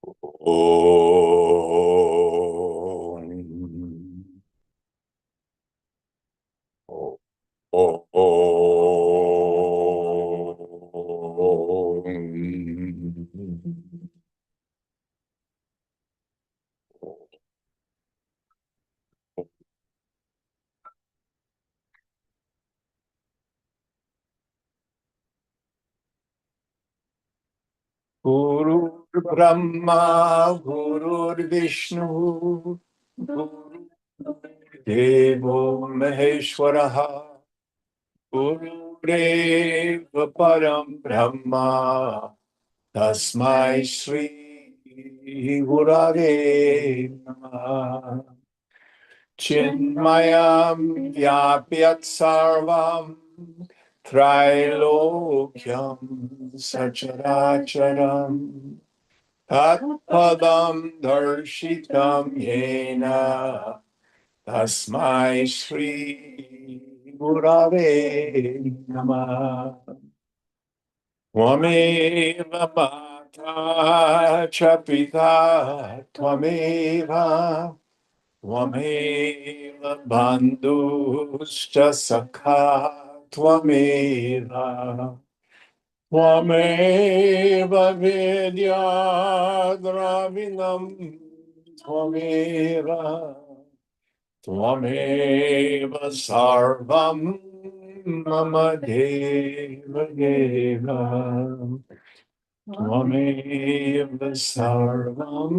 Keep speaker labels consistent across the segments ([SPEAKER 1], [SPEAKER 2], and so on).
[SPEAKER 1] Om. Om. Guru Brahma, Guru Vishnu, Guru Devo Maheshwaraha, Guru Deva Param Brahma, Tasmai Shri Gurave Namah. Chinmayam Vyapyat Sarvam Trilokyam Sacharacharam Tatpadam Darshitam Yena Tasmai Shri Gurave Namah. Twameva Mata Chapita Twameva Twameva bandhuscha sakha Twameva Twameva vidya dravinam Twameva Twameva sarvam mama deva deva Twameva sarvam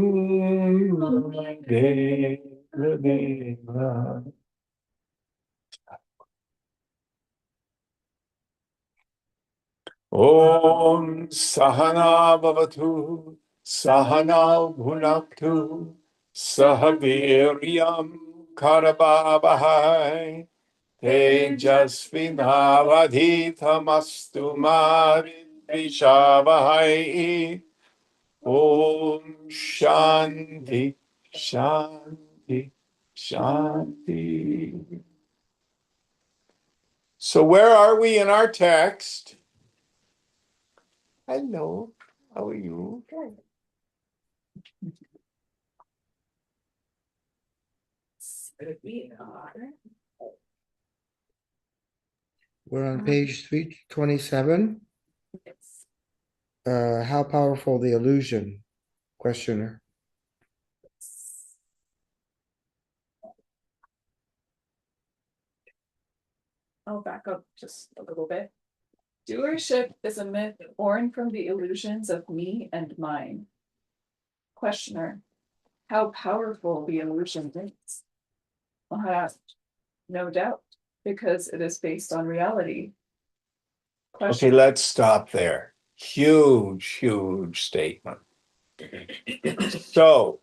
[SPEAKER 1] mama deva deva. Om Sahana Bhavatu Sahana Bhunaktu Sahaviryam Karabhavai Tejasvinavadhitamastu Maridvishavahai. Om Shanti Shanti Shanti. So where are we in our text? Hello, how are you?
[SPEAKER 2] We're on page 327. How powerful the illusion? Questioner.
[SPEAKER 3] I'll back up just a little bit. Doership is a myth born from the illusions of me and mine. Questioner. How powerful the illusion is? Maharaj. No doubt, because it is based on reality.
[SPEAKER 1] Okay, let's stop there. Huge statement. So,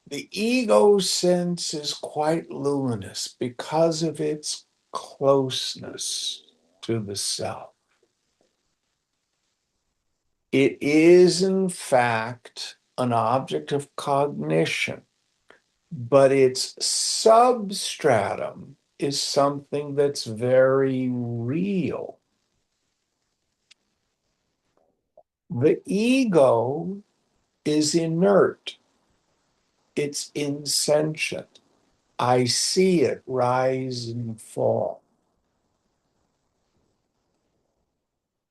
[SPEAKER 1] the ego sense is quite luminous because of its closeness to the self. It is, in fact, an object of cognition, but its substratum is something that's very real. The ego is inert. It's insentient. I see it rise and fall.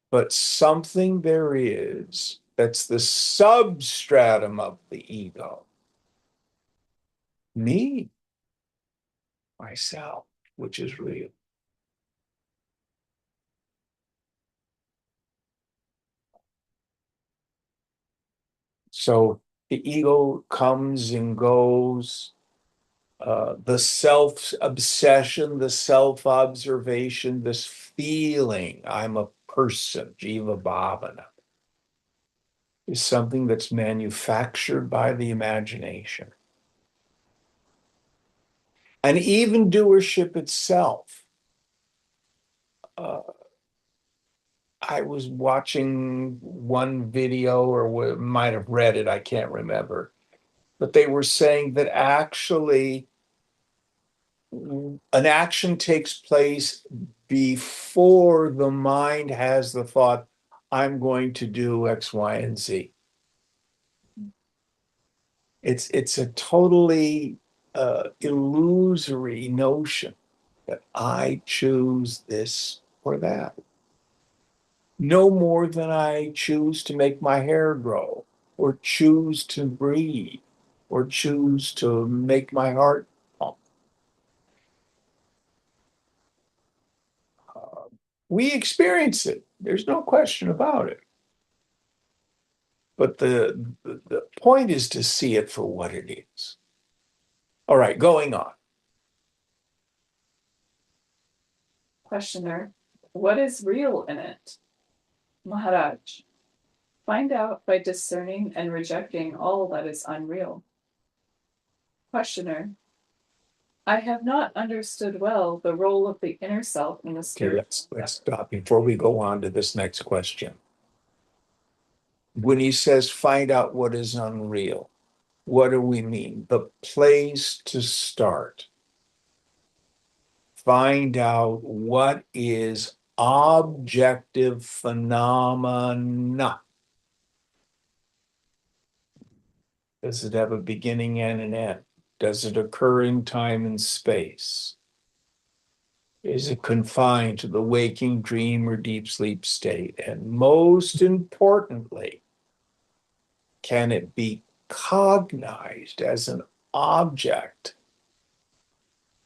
[SPEAKER 1] But something there is that's the substratum of the ego. Me, myself, which is real. So the ego comes and goes. The self-obsession, the self-observation, this feeling I'm a person, jiva bhavana, is something that's manufactured by the imagination. And even doership itself. I was watching one video or might have read it, I can't remember, but they were saying that actually an action takes place before the mind has the thought, I'm going to do X, Y, and Z. It's a totally illusory notion that I choose this or that. No more than I choose to make my hair grow, or choose to breathe, or choose to make my heart pump. We experience it. There's no question about it. But the point is to see it for what it is. All right, going on.
[SPEAKER 3] Questioner, what is real in it? Maharaj, find out by discerning and rejecting all that is unreal. Questioner, I have not understood well the role of the inner self in the
[SPEAKER 1] Okay,
[SPEAKER 3] spirit.
[SPEAKER 1] let's stop before we go on to this next question. When he says find out what is unreal, what do we mean? The place to start. Find out what is objective phenomena. Does it have a beginning and an end? Does it occur in time and space? Is it confined to the waking, dream, or deep sleep state? And most importantly, can it be cognized as an object?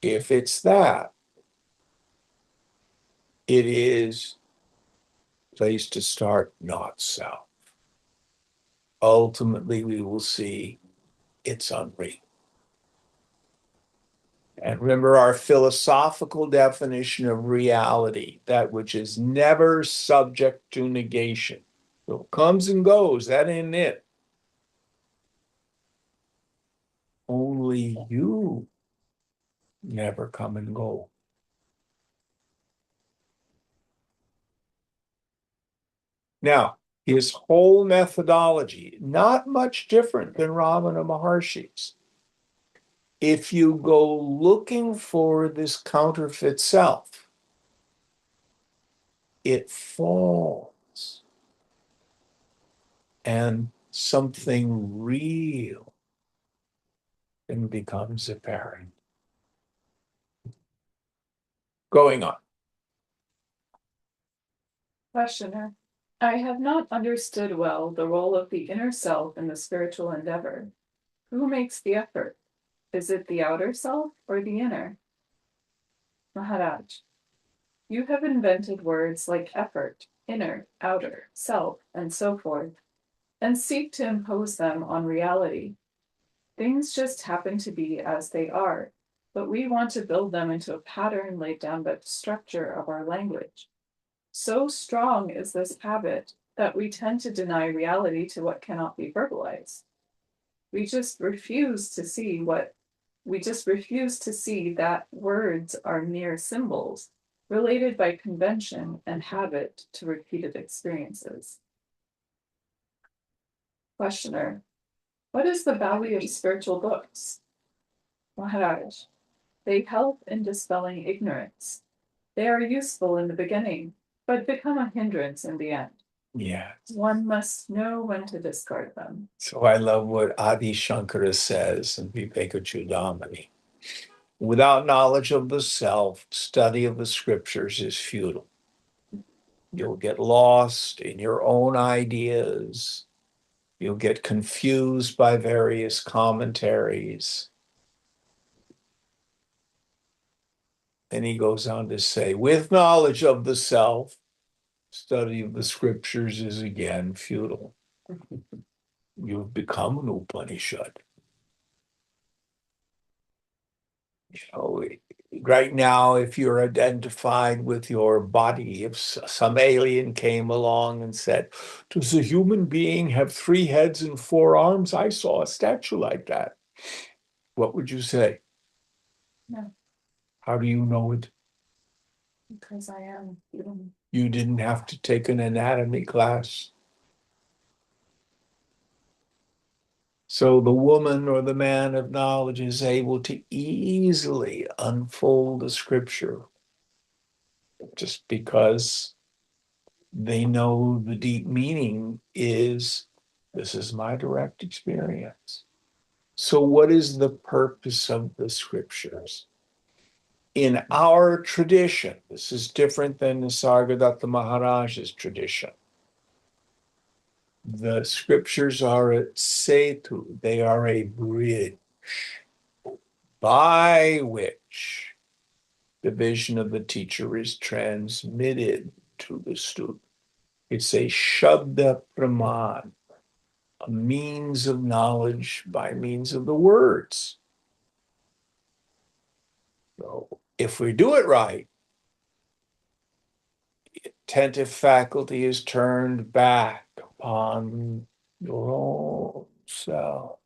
[SPEAKER 1] If it's that, it is place to start, not self. Ultimately, we will see it's unreal. And remember our philosophical definition of reality, that which is never subject to negation. So it comes and goes, that ain't it. Only you never come and go. Now, his whole methodology, not much different than Ramana Maharshi's. If you go looking for this counterfeit self, it falls and something real then becomes apparent. Going on.
[SPEAKER 3] Questioner, I have not understood well the role of the inner self in the spiritual endeavor. Who makes the effort? Is it the outer self or the inner? Maharaj, you have invented words like effort, inner, outer, self, and so forth, and seek to impose them on reality. Things just happen to be as they are, but we want to build them into a pattern laid down by the structure of our language. So strong is this habit that we tend to deny reality to what cannot be verbalized. We just refuse to see that words are mere symbols related by convention and habit to repeated experiences. Questioner, what is the value of spiritual books? Maharaj, they help in dispelling ignorance. They are useful in the beginning, but become a hindrance in the end.
[SPEAKER 1] Yeah.
[SPEAKER 3] One must know when to discard them.
[SPEAKER 1] So I love what Adi Shankara says in Viveka Chudamani. Without knowledge of the self, study of the scriptures is futile. You'll get lost in your own ideas. You'll get confused by various commentaries. And he goes on to say, with knowledge of the self, study of the scriptures is again futile. You've become an Upanishad. You know, right now, if you're identified with your body, if some alien came along and said, does a human being have 3 heads and 4 arms? I saw a statue like that. What would you say?
[SPEAKER 3] No,
[SPEAKER 1] How do you know it?
[SPEAKER 3] because I am human.
[SPEAKER 1] You didn't have to take an anatomy class. So the woman or the man of knowledge is able to easily unfold the scripture just because They know the deep meaning is, this is my direct experience. So what is the purpose of the scriptures? In our tradition, this is different than the Sargadatta Maharaj's tradition. The scriptures are a setu, they are a bridge by which the vision of the teacher is transmitted to the student. It's a Shabda Praman, a means of knowledge by means of the words. So if we do it right, attentive faculty is turned back upon your own self.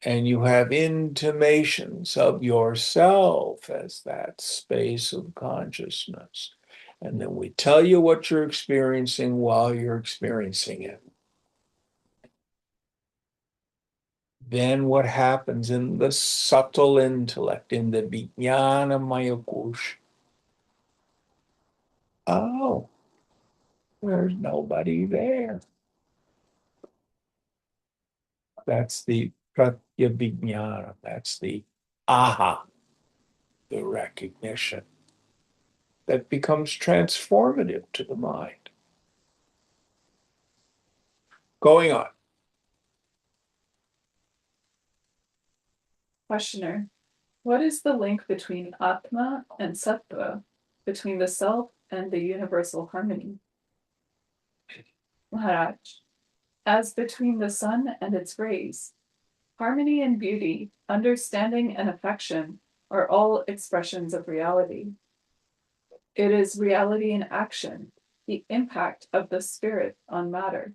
[SPEAKER 1] And you have intimations of yourself as that space of consciousness. And then we tell you what you're experiencing while you're experiencing it. Then what happens in the subtle intellect, in the vijnana maya kosh? Oh, there's nobody there. That's the pratyabhijnana. That's the aha, the recognition that becomes transformative to the mind. Going on.
[SPEAKER 3] Questioner, what is the link between Atma and Sattva, between the self and the universal harmony? Maharaj, as between the sun and its rays, harmony and beauty, understanding and affection are all expressions of reality. It is reality in action, the impact of the spirit on matter.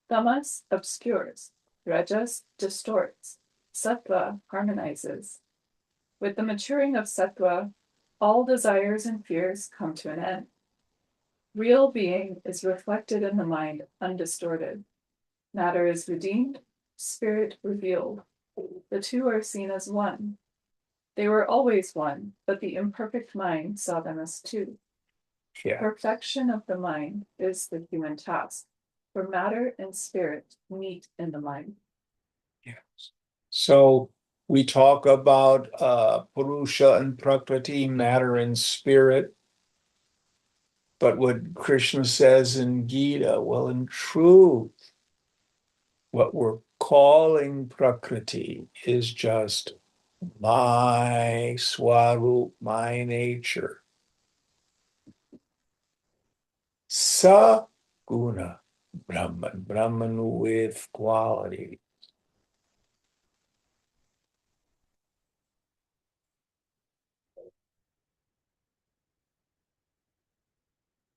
[SPEAKER 3] Tamas obscures, Rajas distorts, Sattva harmonizes. With the maturing of Sattva, all desires and fears come to an end. Real being is reflected in the mind undistorted. Matter is redeemed, spirit revealed. The two are seen as one. They were always one, but the imperfect mind saw them as two.
[SPEAKER 1] Yeah.
[SPEAKER 3] Perfection of the mind is the human task, for matter and spirit meet in the mind.
[SPEAKER 1] Yes. So we talk about Purusha and Prakriti, matter and spirit. But what Krishna says in Gita, well, in truth, what we're calling Prakriti is just my Swarup, my nature. Sa guna, Brahman with quality.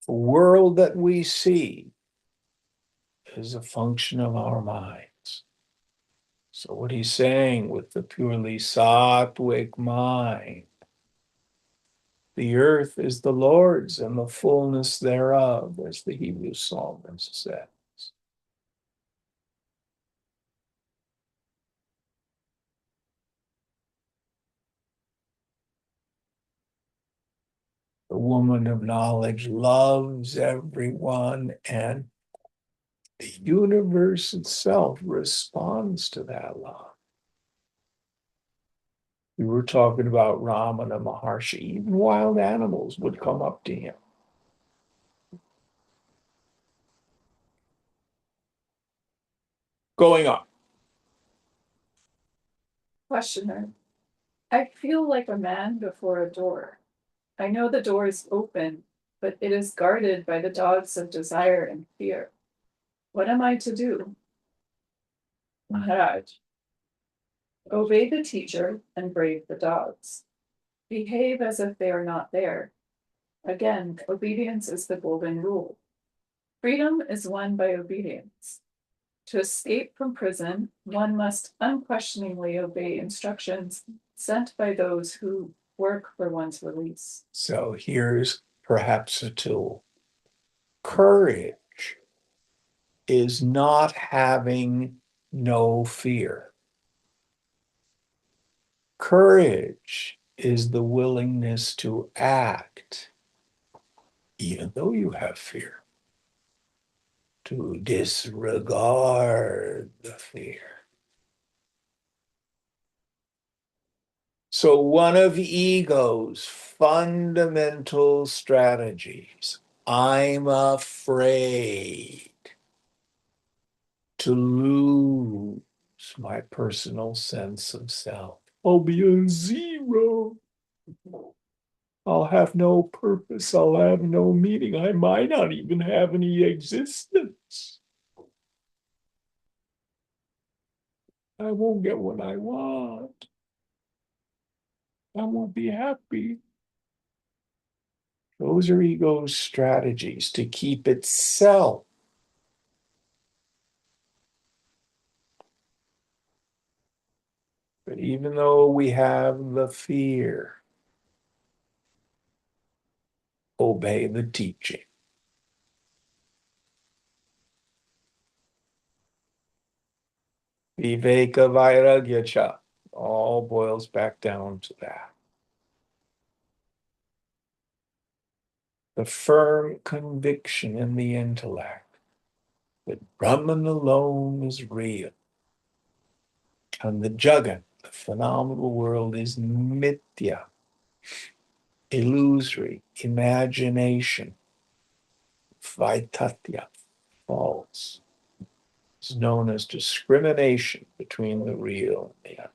[SPEAKER 1] The world that we see is a function of our minds. So what he's saying with the purely sattvic mind, the earth is the Lord's and the fullness thereof, as the Hebrew psalmist says. The woman of knowledge loves everyone, and the universe itself responds to that love. We were talking about Ramana Maharshi. Even wild animals would come up to him. Going on.
[SPEAKER 3] Questioner, I feel like a man before a door. I know the door is open, but it is guarded by the dogs of desire and fear. What am I to do? Maharaj, obey the teacher and brave the dogs. Behave as if they are not there. Again, obedience is the golden rule. Freedom is won by obedience. To escape from prison, one must unquestioningly obey instructions sent by those who work for one's release.
[SPEAKER 1] So here's perhaps a tool. Courage is not having no fear. Courage is the willingness to act even though you have fear, to disregard the fear. So one of ego's fundamental strategies, I'm afraid to lose my personal sense of self. I'll be a zero. I'll have no purpose. I'll have no meaning. I might not even have any existence. I won't get what I want. I won't be happy. Those are ego's strategies to keep itself. But even though we have the fear, obey the teaching. Viveka Vairagya Cha all boils back down to that. The firm conviction in the intellect that Brahman alone is real. And the Jagat, the phenomenal world, is mithya, illusory, imagination, vaitatya, false. It's known as discrimination between the real and the unreal.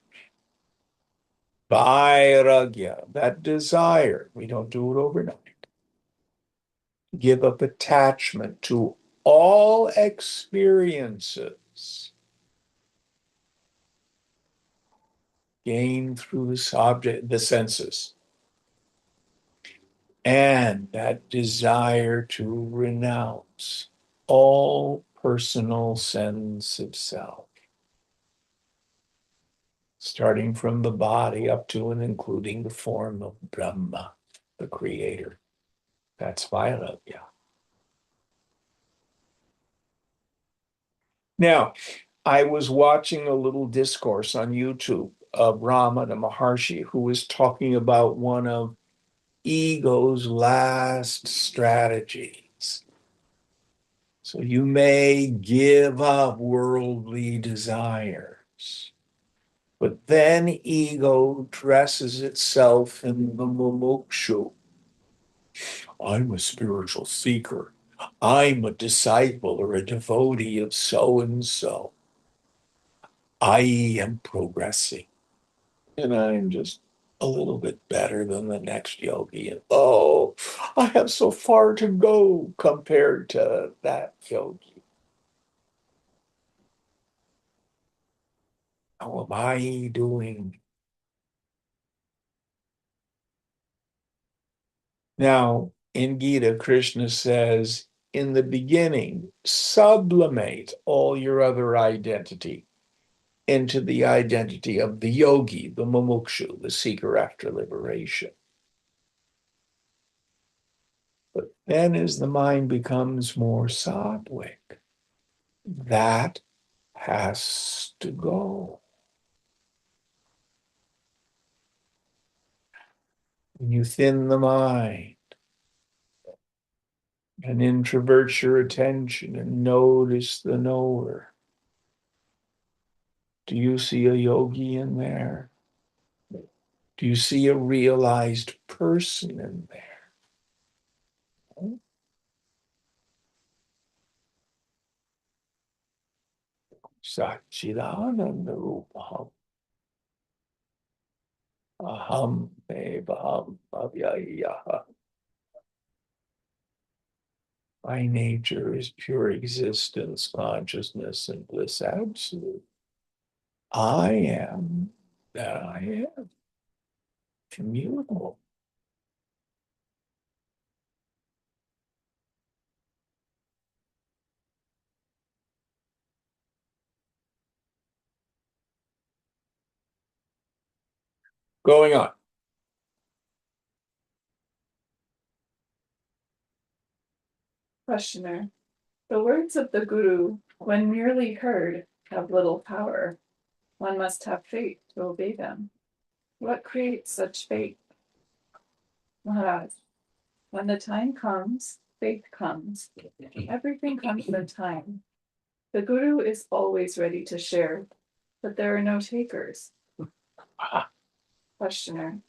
[SPEAKER 1] Vairagya, that desire, we don't do it overnight. Give up attachment to all experiences gained through the senses. And that desire to renounce all personal sense of self, starting from the body up to and including the form of Brahma, the creator. That's Vairagya. Now, I was watching a little discourse on YouTube of Ramana Maharshi, who was talking about one of ego's last strategies. So you may give up worldly desires, but then ego dresses itself in the mumukshu. I'm a spiritual seeker. I'm a disciple or a devotee of so and so. I am progressing, and I'm just a little bit better than the next yogi. And oh, I have so far to go compared to that yogi. How am I doing? Now, in Gita, Krishna says, in the beginning, sublimate all your other identity into the identity of the yogi, the mumukshu, the seeker after liberation. But then as the mind becomes more sattvic, that has to go. When you thin the mind and introvert your attention and notice the knower, do you see a yogi in there? Do you see a realized person in there? Satchidananda Rupam. Aham Evaham Avyaya. My nature is pure existence, consciousness, and bliss absolute. I am that I am, immutable. Going on.
[SPEAKER 3] Questioner. The words of the Guru, when merely heard, have little power. One must have faith to obey them. What creates such faith? Maharaj, When the time comes, faith comes. Everything comes in time. The Guru is always ready to share, but there are no takers. Questioner.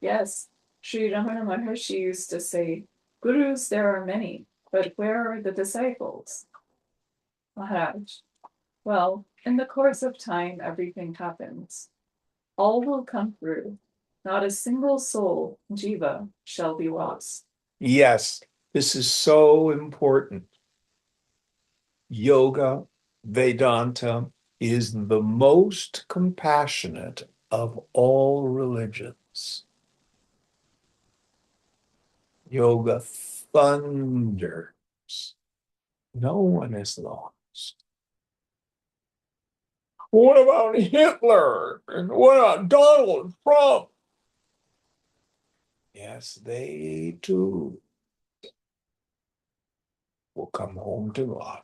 [SPEAKER 3] Yes, Sri Ramana Maharshi used to say, Gurus there are many, but where are the disciples? Maharaj. Well, in the course of time, everything happens. All will come through. Not a single soul, jiva, shall be lost.
[SPEAKER 1] Yes, this is so important. Yoga, Vedanta is the most compassionate of all religions. Yoga thunders. No one is lost. What about Hitler? And what about Donald Trump? Yes, they too will come home to God.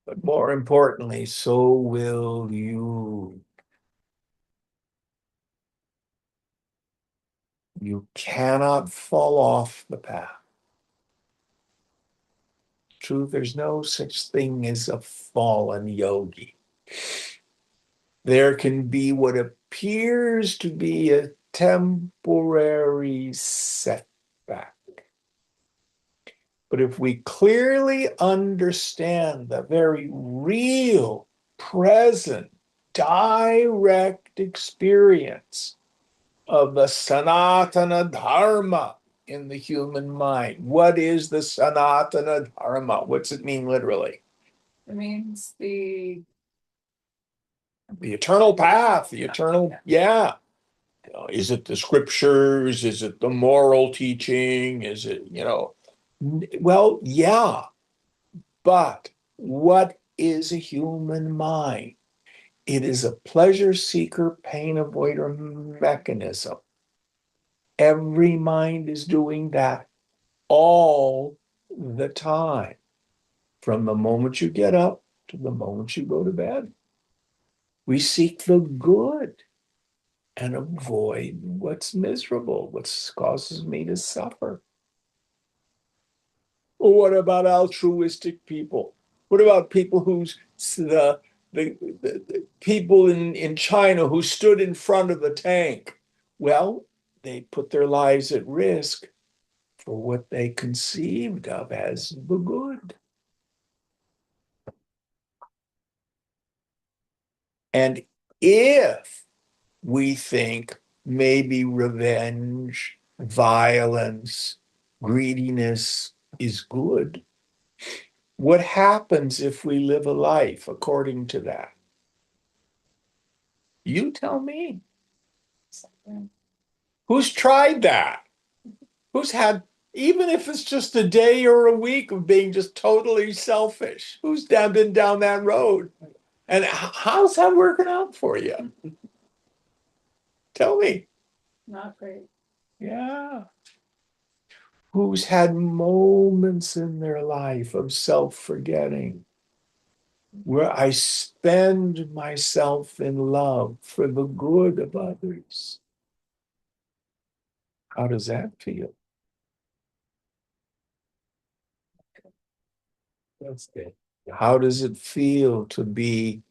[SPEAKER 1] But more importantly, so will you. You cannot fall off the path. True, there's no such thing as a fallen yogi. There can be what appears to be a temporary setback. But if we clearly understand the very real, present, direct experience of the Sanatana Dharma in the human mind, what is the Sanatana Dharma? What's it mean literally?
[SPEAKER 3] It means the
[SPEAKER 1] eternal path, the eternal, yeah. Is it the scriptures? Is it the moral teaching? Is it, well, yeah. But what is a human mind? It is a pleasure seeker, pain avoider mechanism. Every mind is doing that all the time, from the moment you get up to the moment you go to bed. We seek the good and avoid what's miserable, what causes me to suffer. Well, what about altruistic people? What about people who's the people in China who stood in front of the tank? Well, they put their lives at risk for what they conceived of as the good. And if we think maybe revenge, violence, greediness is good, what happens if we live a life according to that? You tell me. Who's tried that? Who's had, even if it's just a day or a week of being just totally selfish? Who's been down that road? And how's that working out for you? Tell me.
[SPEAKER 3] not great.
[SPEAKER 1] Yeah. Who's had moments in their life of self-forgetting, where I spend myself in love for the good of others? How does that feel? That's good. How does it feel to be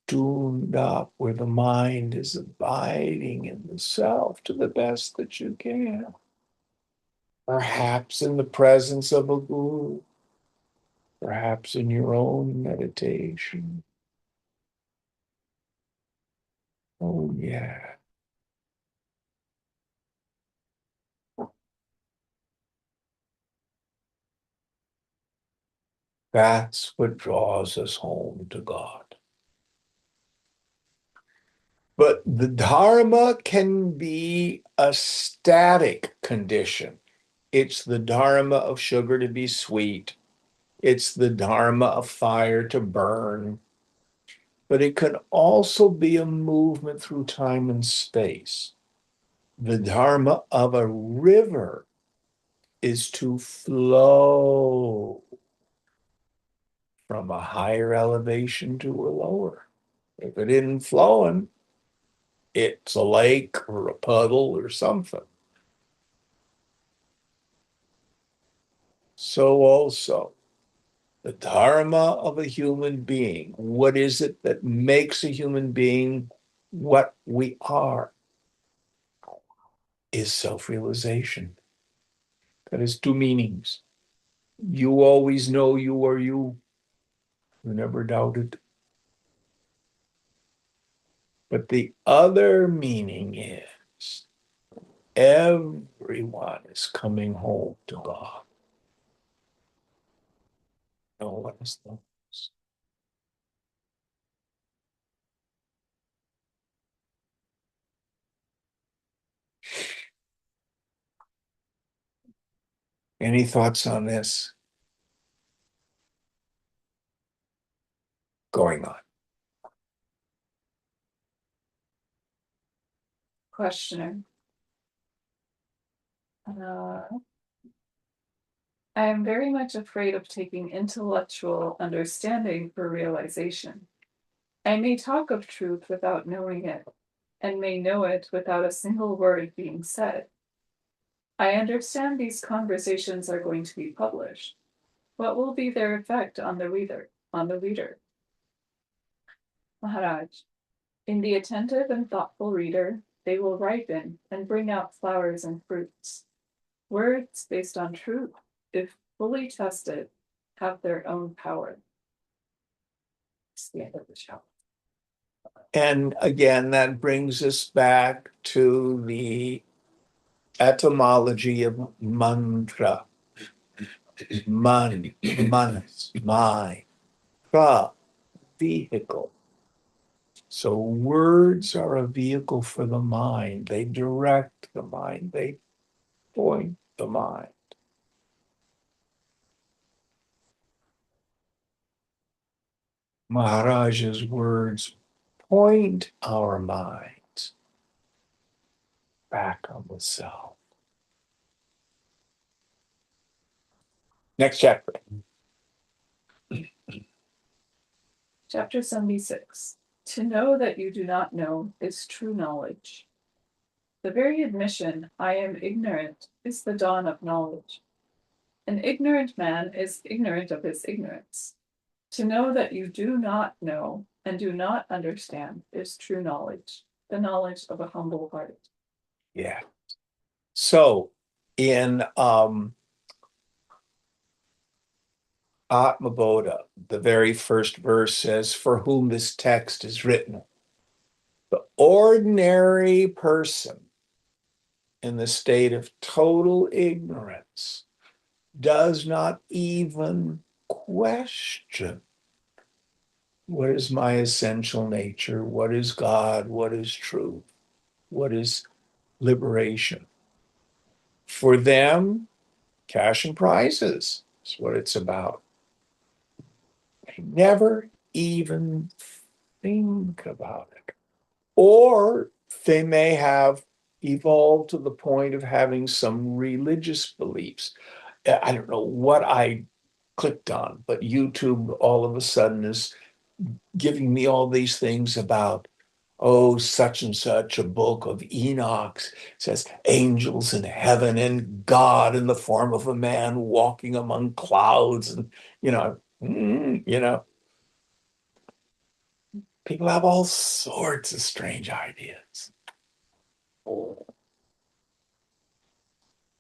[SPEAKER 1] tuned up where the mind is abiding in the self to the best that you can? Perhaps in the presence of a guru, perhaps in your own meditation. Oh, yeah. That's what draws us home to God. But the Dharma can be a static condition. It's the Dharma of sugar to be sweet. It's the Dharma of fire to burn. But it can also be a movement through time and space. The Dharma of a river is to flow from a higher elevation to a lower. If it isn't flowing, it's a lake or a puddle or something. so also the dharma of a human being. What is it that makes a human being what we are? Is self-realization. That has two meanings. You always know you are you. You never doubted. But the other meaning is everyone is coming home to God. No one is lost. Any thoughts on this going on?
[SPEAKER 3] Questioner. Uh, I am very much afraid of taking intellectual understanding for realization. I may talk of truth without knowing it, and may know it without a single word being said. I understand these conversations are going to be published. What will be their effect on the reader? Maharaj, in the attentive and thoughtful reader, they will ripen and bring out flowers and fruits. Words based on truth, if fully tested, have their own power. It's the end of the chapter.
[SPEAKER 1] And again, that brings us back to the etymology of mantra. Manas, mind, pra, vehicle. So words are a vehicle for the mind. They direct the mind. They point the mind. Maharaj's words point our minds back on the self. Next chapter.
[SPEAKER 3] Chapter 76. To know that you do not know is true knowledge. The very admission, I am ignorant, is the dawn of knowledge. An ignorant man is ignorant of his ignorance. To know that you do not know and do not understand is true knowledge, the knowledge of a humble heart.
[SPEAKER 1] Yeah. So in Atmabodha, the very first verse says, for whom this text is written. The ordinary person in the state of total ignorance does not even question what is my essential nature, what is God, what is truth, what is liberation. For them, cash and prizes is what it's about. They never even think about it. Or they may have evolved to the point of having some religious beliefs. I don't know what I clicked on, but YouTube all of a sudden is giving me all these things about, oh, such and such, a book of Enoch says angels in heaven and God in the form of a man walking among clouds. And, you know, people have all sorts of strange ideas.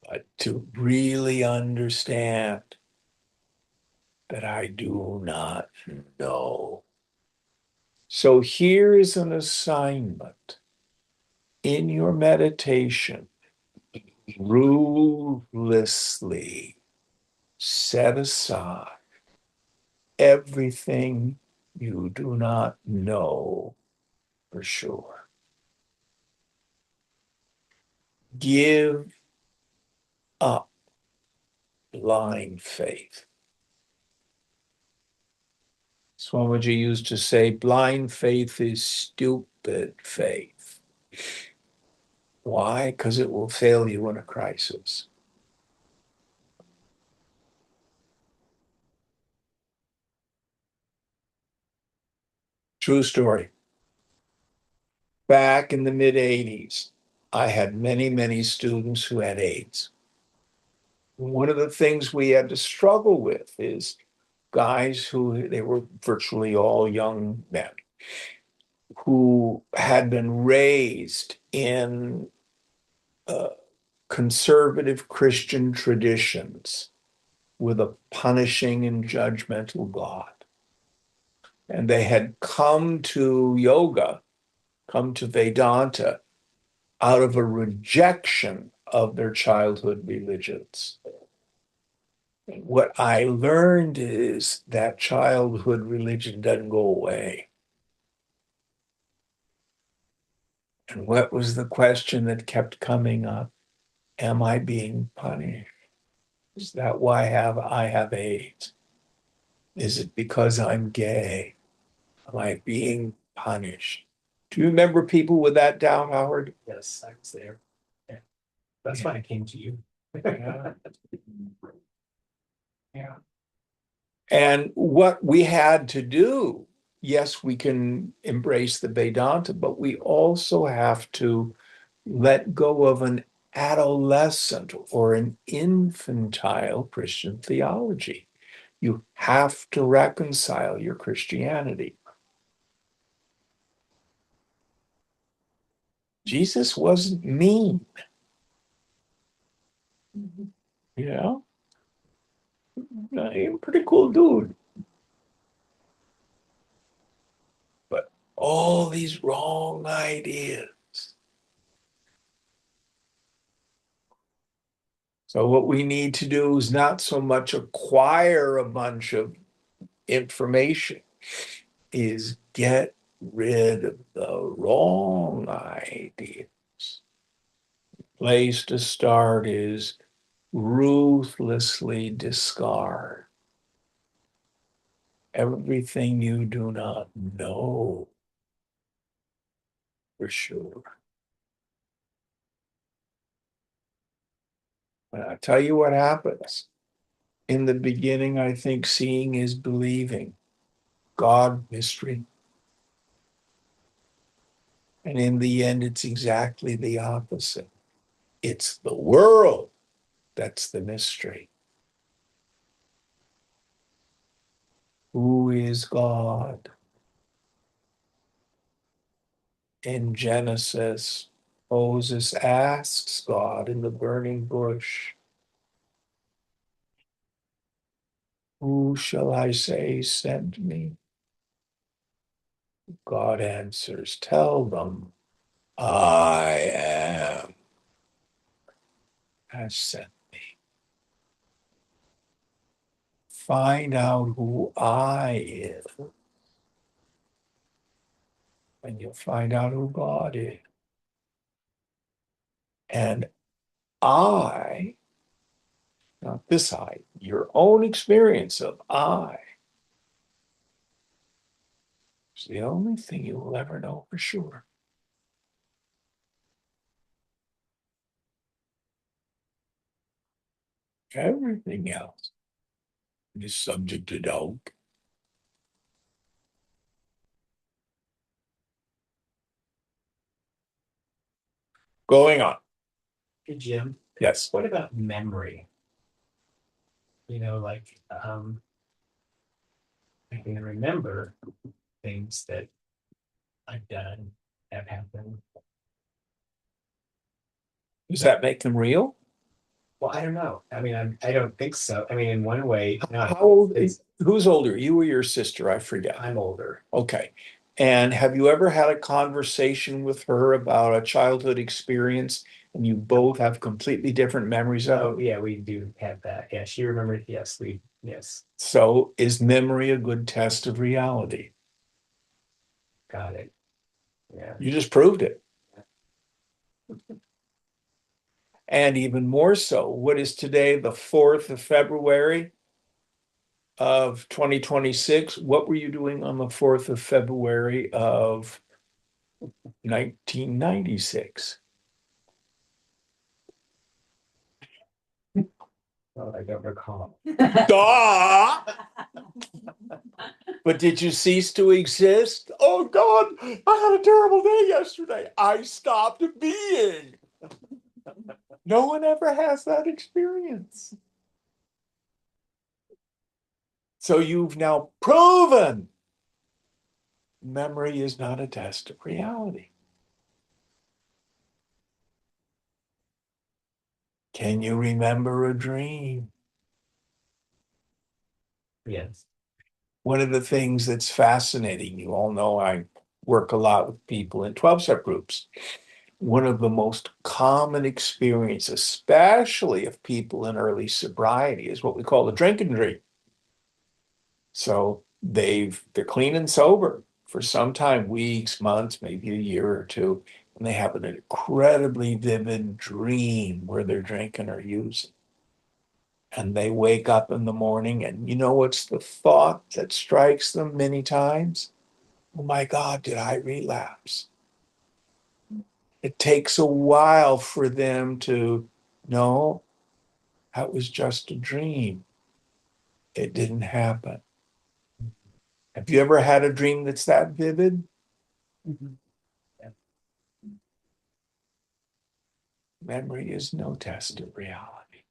[SPEAKER 1] But to really understand that I do not know. So here is an assignment in your meditation. Ruthlessly set aside everything you do not know for sure. Give up blind faith. Swamiji used to say, blind faith is stupid faith. Why? Because it will fail you in a crisis. True story. Back in the mid 80s, I had many, many students who had AIDS. One of the things we had to struggle with is guys who, they were virtually all young men, who had been raised in conservative Christian traditions with a punishing and judgmental God. And they had come to yoga, come to Vedanta out of a rejection of their childhood religions. What I learned is that childhood religion doesn't go away. And what was the question that kept coming up? Am I being punished? Is that why I have AIDS? Is it because I'm gay? Am I being punished? Do you remember people with that doubt, Howard?
[SPEAKER 4] Yes, I was there. Yeah. That's why I came to you.
[SPEAKER 1] Yeah. Yeah. And what we had to do, yes, we can embrace the Vedanta, but we also have to let go of an adolescent or an infantile Christian theology. You have to reconcile your Christianity. Jesus wasn't mean, you know? He's a pretty cool dude. But all these wrong ideas. So what we need to do is not so much acquire a bunch of information, is get rid of the wrong ideas. Place to start is ruthlessly discard everything you do not know for sure. But I'll tell you what happens. In the beginning, I think seeing is believing. God, mystery. And in the end, it's exactly the opposite. It's the world that's the mystery. Who is God? In Genesis, Moses asks God in the burning bush, who shall I say sent me? God answers, tell them, I am has sent me. Find out who I am, and you'll find out who God is. And I, not this I, your own experience of I, is the only thing you will ever know for sure. Everything else is subject to doubt. Going on.
[SPEAKER 4] Hey, Jim,
[SPEAKER 1] Yes.
[SPEAKER 4] what about memory? Like, I can remember things that I've done, have happened.
[SPEAKER 1] Does that make them real?
[SPEAKER 4] Well, I don't know. I mean, I don't think so. I mean, in one way, no,
[SPEAKER 1] How old is, who's older, you or your sister? I forget.
[SPEAKER 4] I'm older.
[SPEAKER 1] Okay. And have you ever had a conversation with her about a childhood experience and you both have completely different memories of
[SPEAKER 4] Oh,
[SPEAKER 1] it?
[SPEAKER 4] yeah, we do have that. Yeah, she remembered. Yes, yes,
[SPEAKER 1] So is memory a good test of reality?
[SPEAKER 4] got it. Yeah.
[SPEAKER 1] You just proved it. And even more so, what is today, the 4th of February of 2026? What were you doing on the 4th of February of 1996?
[SPEAKER 4] Well, I don't recall.
[SPEAKER 1] Duh! But did you cease to exist? Oh God, I had a terrible day yesterday. I stopped being. No one ever has that experience. So you've now proven memory is not a test of reality. Can you remember a dream?
[SPEAKER 4] Yes.
[SPEAKER 1] One of the things that's fascinating, you all know I work a lot with people in 12-step groups. One of the most common experiences, especially of people in early sobriety, is what we call the drinking dream. So they're clean and sober for some time, weeks, months, maybe a year or two, and they have an incredibly vivid dream where they're drinking or using. And they wake up in the morning, and you know what's the thought that strikes them many times? Oh my God, did I relapse? It takes a while for them to know that was just a dream. It didn't happen. Have you ever had a dream that's that vivid?
[SPEAKER 4] Mhm. Yeah.
[SPEAKER 1] Memory is no test of reality.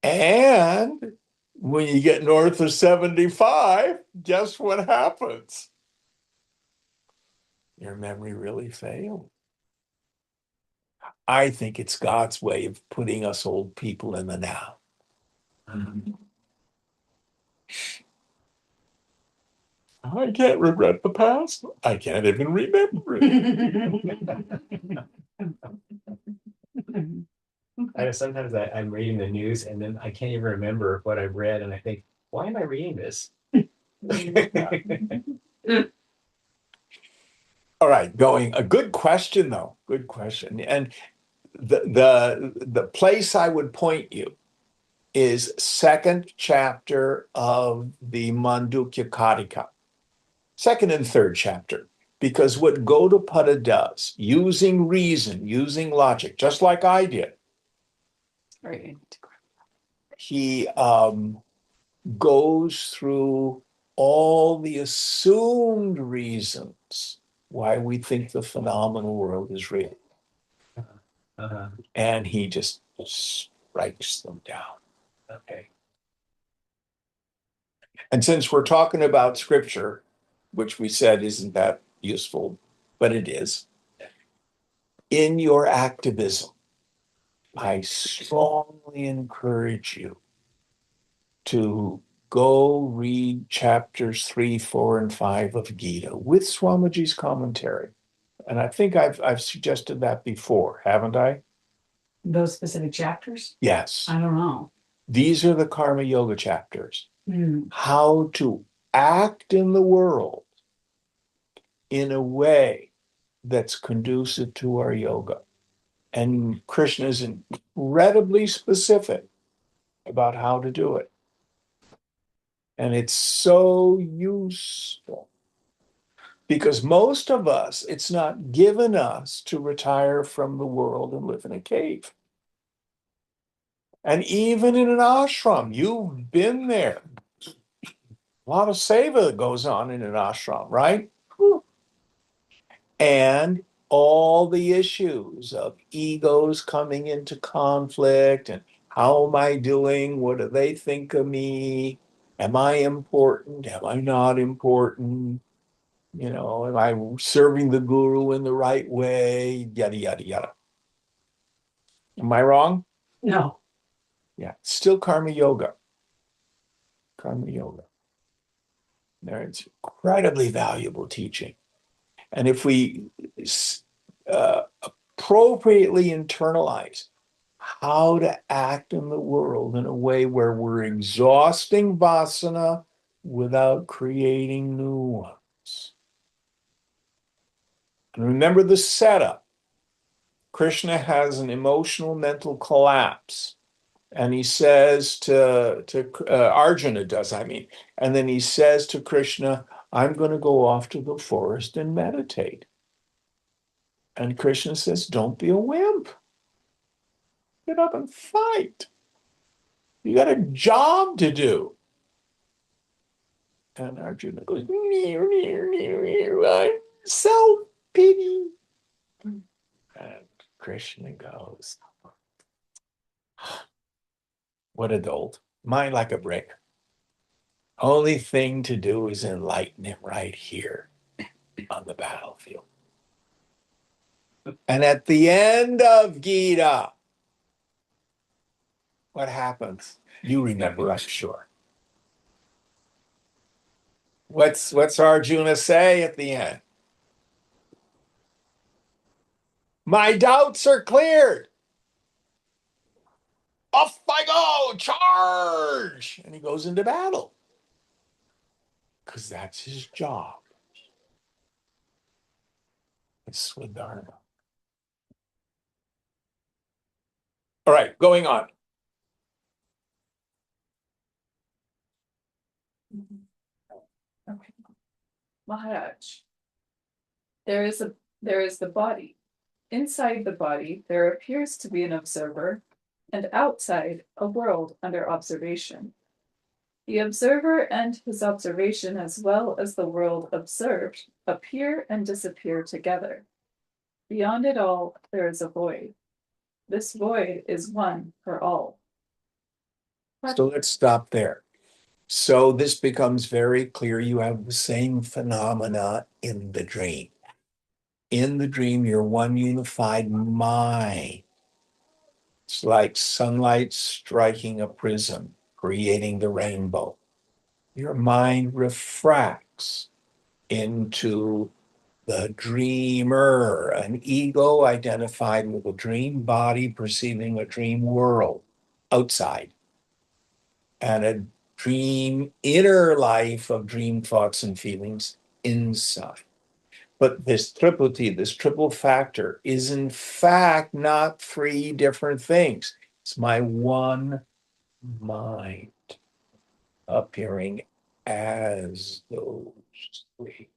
[SPEAKER 1] And when you get north of 75, guess what happens? Your memory really failed. I think it's God's way of putting us old people in the now. I can't regret the past. I can't even remember it.
[SPEAKER 4] I know sometimes I'm reading the news and then I can't even remember what I've read, and I think, why am I reading this?
[SPEAKER 1] All right, a good question though. Good question. And the place I would point you is second chapter of the Mandukya Karika, second and third chapter. Because what Gaudapada does, using reason, using logic, just like I did,
[SPEAKER 3] Right.
[SPEAKER 1] he goes through all the assumed reasons why we think the phenomenal world is real.
[SPEAKER 4] Uh-huh.
[SPEAKER 1] And he just strikes them down.
[SPEAKER 4] Okay.
[SPEAKER 1] And since we're talking about scripture, which we said isn't that useful, but it is, in your activism, I strongly encourage you to go read chapters 3, 4, and 5 of Gita with Swamiji's commentary. And I think I've suggested that before, haven't I?
[SPEAKER 5] Those specific chapters?
[SPEAKER 1] Yes.
[SPEAKER 5] I don't know.
[SPEAKER 1] These are the Karma Yoga chapters.
[SPEAKER 5] Hmm.
[SPEAKER 1] How to act in the world in a way that's conducive to our yoga. And Krishna is incredibly specific about how to do it. And it's so useful because most of us, it's not given us to retire from the world and live in a cave. And even in an ashram, you've been there. A lot of seva goes on in an ashram, right? And all the issues of egos coming into conflict and how am I doing? What do they think of me? Am I important? Am I not important? You know, am I serving the guru in the right way? Yada, yada, yada. Am I wrong?
[SPEAKER 5] No.
[SPEAKER 1] Yeah, still karma yoga. Karma yoga. There, it's incredibly valuable teaching. And if we appropriately internalize how to act in the world in a way where we're exhausting vasana without creating new ones. And remember the setup. Krishna has an emotional mental collapse. And he says to Arjuna does, I mean, and then he says to Krishna, I'm going to go off to the forest and meditate. And Krishna says, don't be a wimp. Get up and fight. You got a job to do. And Arjuna goes, I'm self-pity. And Krishna goes, what adult? mind like a brick. Only thing to do is enlighten it right here on the battlefield. And at the end of Gita, what happens? You remember, I'm sure. What's Arjuna say at the end? My doubts are cleared. Off I go, charge! And he goes into battle. Because that's his job. It's Swadharma. All right, going on.
[SPEAKER 3] Okay. Maharaj. There is the body. Inside the body, there appears to be an observer, and outside, a world under observation. The observer and his observation, as well as the world observed, appear and disappear together. Beyond it all, there is a void. This void is one for all.
[SPEAKER 1] So let's stop there. So this becomes very clear. You have the same phenomena in the dream. In the dream, you're one unified mind. It's like sunlight striking a prism, creating the rainbow. Your mind refracts into the dreamer, an ego identified with a dream body perceiving a dream world outside, and a dream inner life of dream thoughts and feelings inside. But this triplicity, this triple factor, is in fact not three different things. It's my one mind appearing as those three.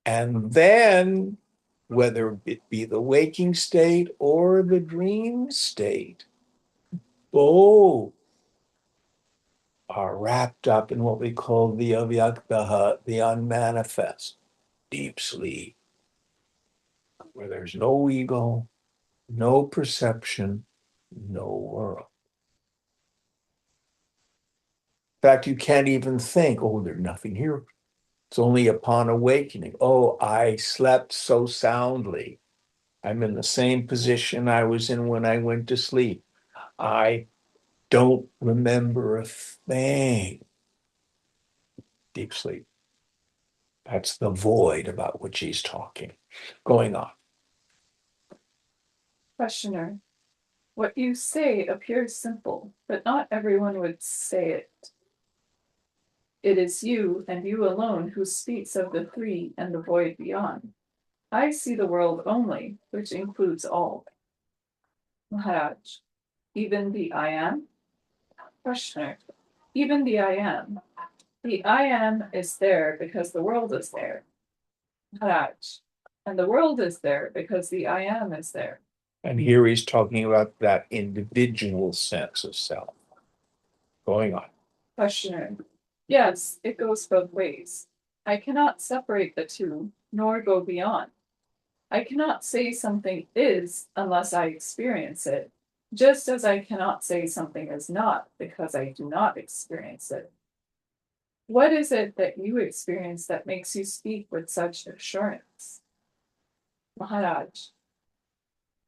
[SPEAKER 1] And then, whether it be the waking state or the dream state, both are wrapped up in what we call the avyaktaha, the unmanifest, deep sleep, where there's no ego, no perception, no world. In fact, you can't even think, oh, there's nothing here. It's only upon awakening. Oh, I slept so soundly. I'm in the same position I was in when I went to sleep. I don't remember a thing. Deep sleep. That's the void about which he's talking. Going on.
[SPEAKER 3] Questioner. What you say appears simple, but not everyone would say it. It is you, and you alone, who speaks of the three and the void beyond. I see the world only, which includes all. Maharaj. Even the I am? Questioner. Even the I am. The I am is there because the world is there. Maharaj. And the world is there because the I am is there.
[SPEAKER 1] And here he's talking about that individual sense of self. Going on.
[SPEAKER 3] Questioner. Yes, it goes both ways. I cannot separate the two, nor go beyond. I cannot say something is unless I experience it, just as I cannot say something is not because I do not experience it. What is it that you experience that makes you speak with such assurance? Maharaj.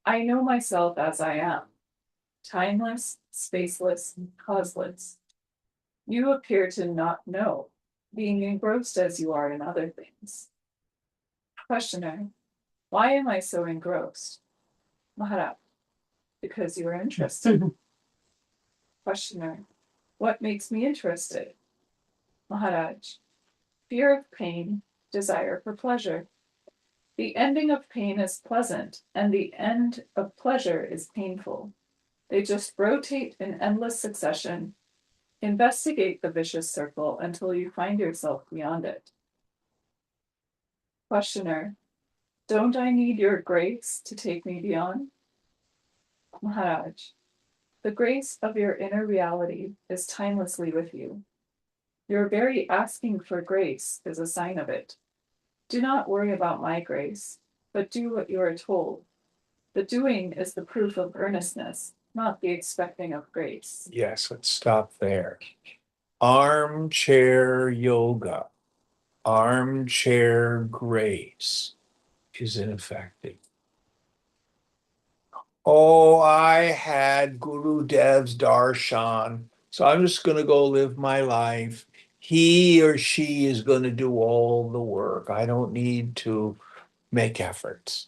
[SPEAKER 3] I know myself as I am, timeless, spaceless, causeless. You appear to not know, being engrossed as you are in other things. Questioner. Why am I so engrossed? Maharaj. Because you are interested. Questioner. What makes me interested? Maharaj. Fear of pain, desire for pleasure. The ending of pain is pleasant, and the end of pleasure is painful. They just rotate in endless succession. Investigate the vicious circle until you find yourself beyond it. Questioner. Don't I need your grace to take me beyond? Maharaj. The grace of your inner reality is timelessly with you. Your very asking for grace is a sign of it. Do not worry about my grace, but do what you are told. The doing is the proof of earnestness, Not the expecting of grace.
[SPEAKER 1] Yes, let's stop there. Armchair yoga, armchair grace is ineffective. Oh, I had Guru Dev's darshan, so I'm just going to go live my life. He or she is going to do all the work. I don't need to make efforts.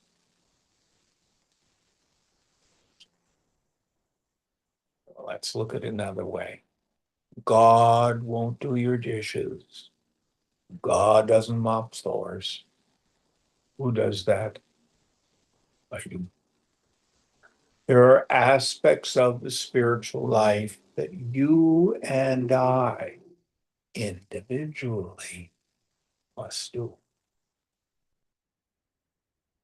[SPEAKER 1] Let's look at it another way. God won't do your dishes. God doesn't mop floors. Who does that? I do. There are aspects of the spiritual life that you and I individually must do.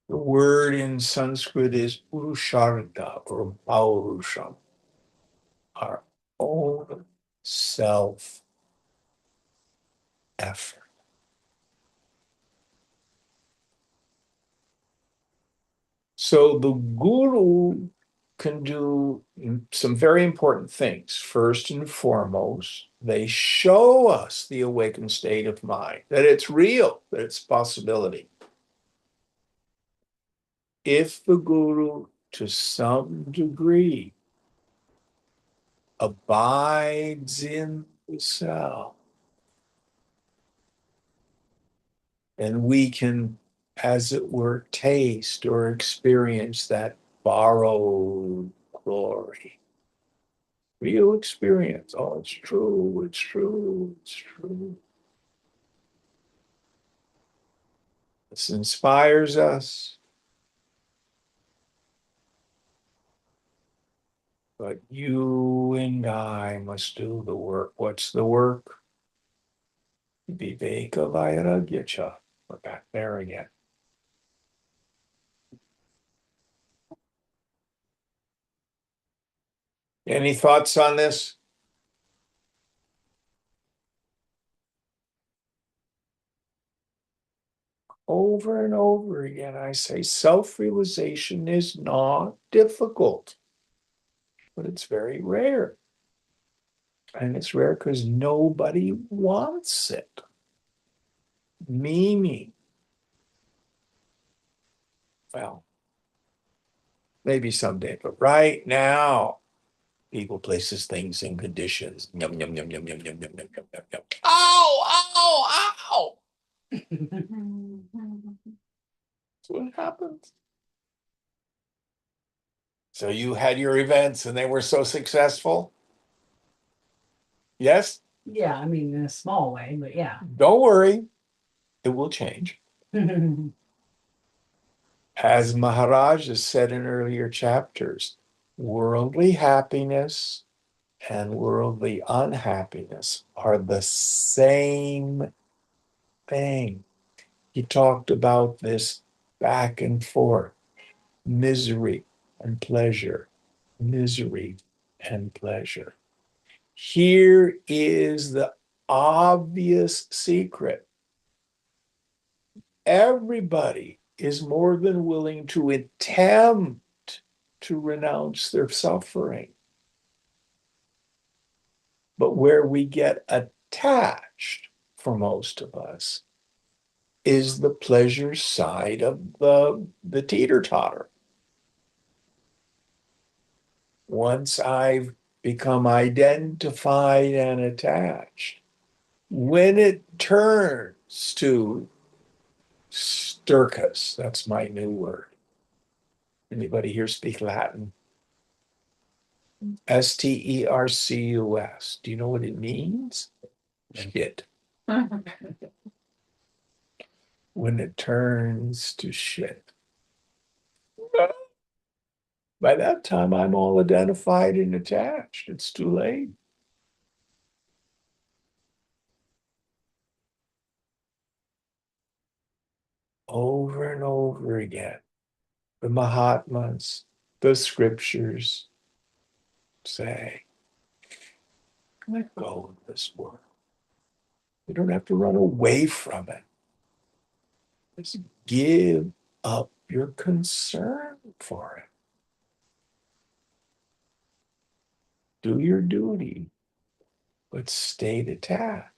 [SPEAKER 1] The word in Sanskrit is purushartha or paurusham, our own self effort. So the guru can do some very important things. First and foremost, they show us the awakened state of mind, that it's real, that it's a possibility. If the guru, to some degree, abides in the self, and we can, as it were, taste or experience that borrowed glory. Real experience. Oh, it's true, it's true, it's true. This inspires us. But you and I must do the work. What's the work? Viveka Vairagyacha. We're back there again. Any thoughts on this? Over and over again, I say self-realization is not difficult, but it's very rare. And it's rare because nobody wants it. Mimi. Well, maybe someday, but right now, people, places, things, and conditions. Yum, yum, yum, yum, yum, yum, yum, yum, yum, yum, yum. Ow, ow, ow. That's what happens. So you had your events and they were so successful? Yes?
[SPEAKER 5] Yeah, I mean, in a small way, but yeah.
[SPEAKER 1] Don't worry. It will change. As Maharaj has said in earlier chapters, worldly happiness and worldly unhappiness are the same thing. He talked about this back and forth, misery and pleasure, misery and pleasure. Here is the obvious secret. Everybody is more than willing to attempt to renounce their suffering. But where we get attached, for most of us, is the pleasure side of the teeter-totter. Once I've become identified and attached, when it turns to stercus, that's my new word. Anybody here speak Latin? Stercus. Do you know what it means? Shit. When it turns to shit. By that time, I'm all identified and attached. It's too late. Over and over again, the Mahatmas, the scriptures say, let go of this world. You don't have to run away from it. Just give up your concern for it. Do your duty, but stay detached.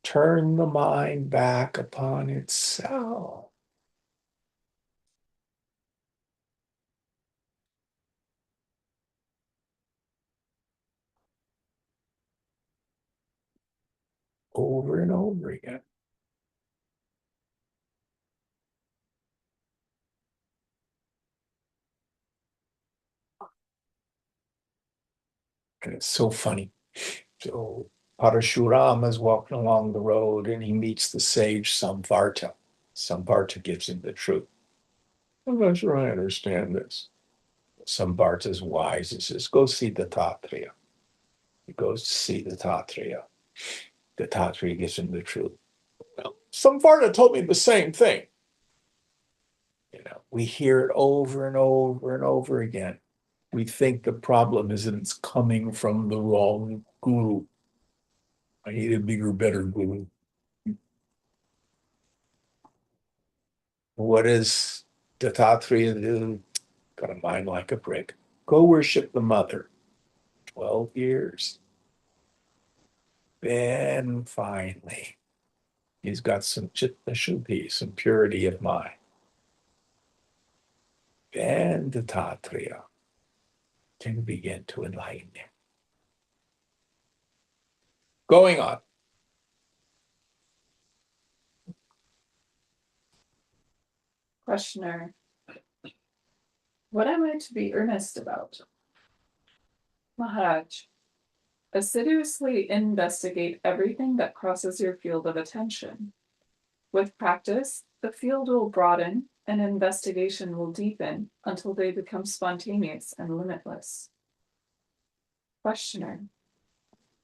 [SPEAKER 1] Turn the mind back upon itself. Over and over again. And it's so funny. So Parashuram is walking along the road and he meets the sage Samvarta. Samvarta gives him the truth. I'm not sure I understand this. Samvarta's wise. He says, go see the Tattreya. He goes to see the Tattreya. The Tattreya gives him the truth. Well, Samvarta told me the same thing. You know, we hear it over and over and over again. We think the problem is that it's coming from the wrong guru. I need a bigger, better guru. What does Dattatreya do? Got a mind like a brick. Go worship the mother. 12 years. Then finally, he's got some chitta shuddhi, some purity of mind. Then Dattatreya can begin to enlighten him. Going on.
[SPEAKER 3] Questioner. What am I to be earnest about? Maharaj. Assiduously investigate everything that crosses your field of attention. With practice, the field will broaden and investigation will deepen until they become spontaneous and limitless. Questioner.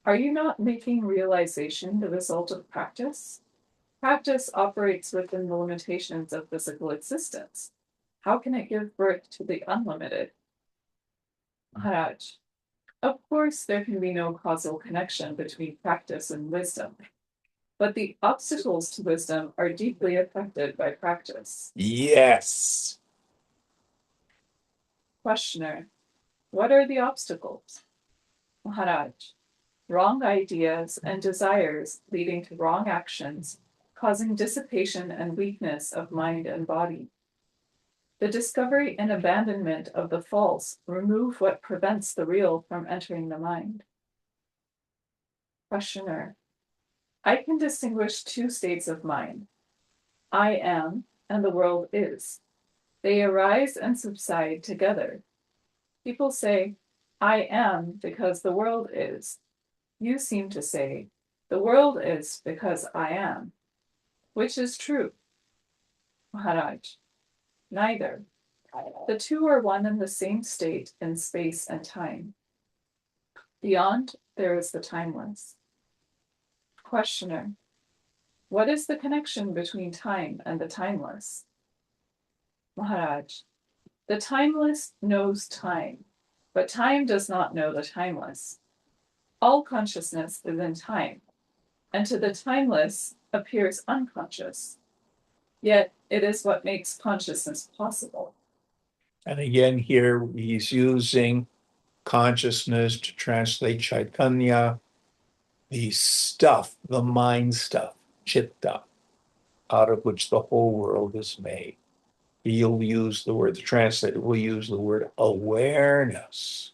[SPEAKER 3] Are you not making realization the result of practice? Practice operates within the limitations of physical existence. How can it give birth to the unlimited? Maharaj. Of course, there can be no causal connection between practice and wisdom, but the obstacles to wisdom are deeply affected by practice.
[SPEAKER 1] Yes.
[SPEAKER 3] Questioner. What are the obstacles? Maharaj. Wrong ideas and desires leading to wrong actions, causing dissipation and weakness of mind and body. The discovery and abandonment of the false remove what prevents the real from entering the mind. Questioner. I can distinguish two states of mind. I am and the world is. They arise and subside together. People say, I am because the world is. You seem to say, the world is because I am. Which is true? Maharaj. Neither. The two are one and the same state in space and time. Beyond, there is the timeless. Questioner. What is the connection between time and the timeless? Maharaj. The timeless knows time, but time does not know the timeless. All consciousness is in time, and to the timeless appears unconscious. Yet it is what makes consciousness possible.
[SPEAKER 1] And again, here he's using consciousness to translate Chaitanya, the stuff, the mind stuff, chitta, out of which the whole world is made. He'll use the word, the translator will use the word awareness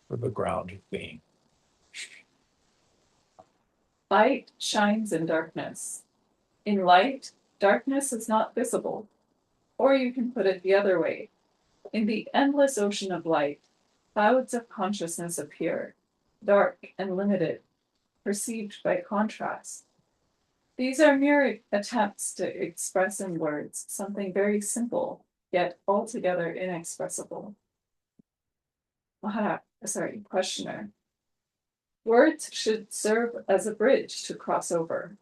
[SPEAKER 1] for the ground of being.
[SPEAKER 3] Light shines in darkness. In light, darkness is not visible. Or you can put it the other way. In the endless ocean of light, clouds of consciousness appear, dark and limited, perceived by contrast. These are mere attempts to express in words something very simple, yet altogether inexpressible. Questioner. Words should serve as a bridge to cross over.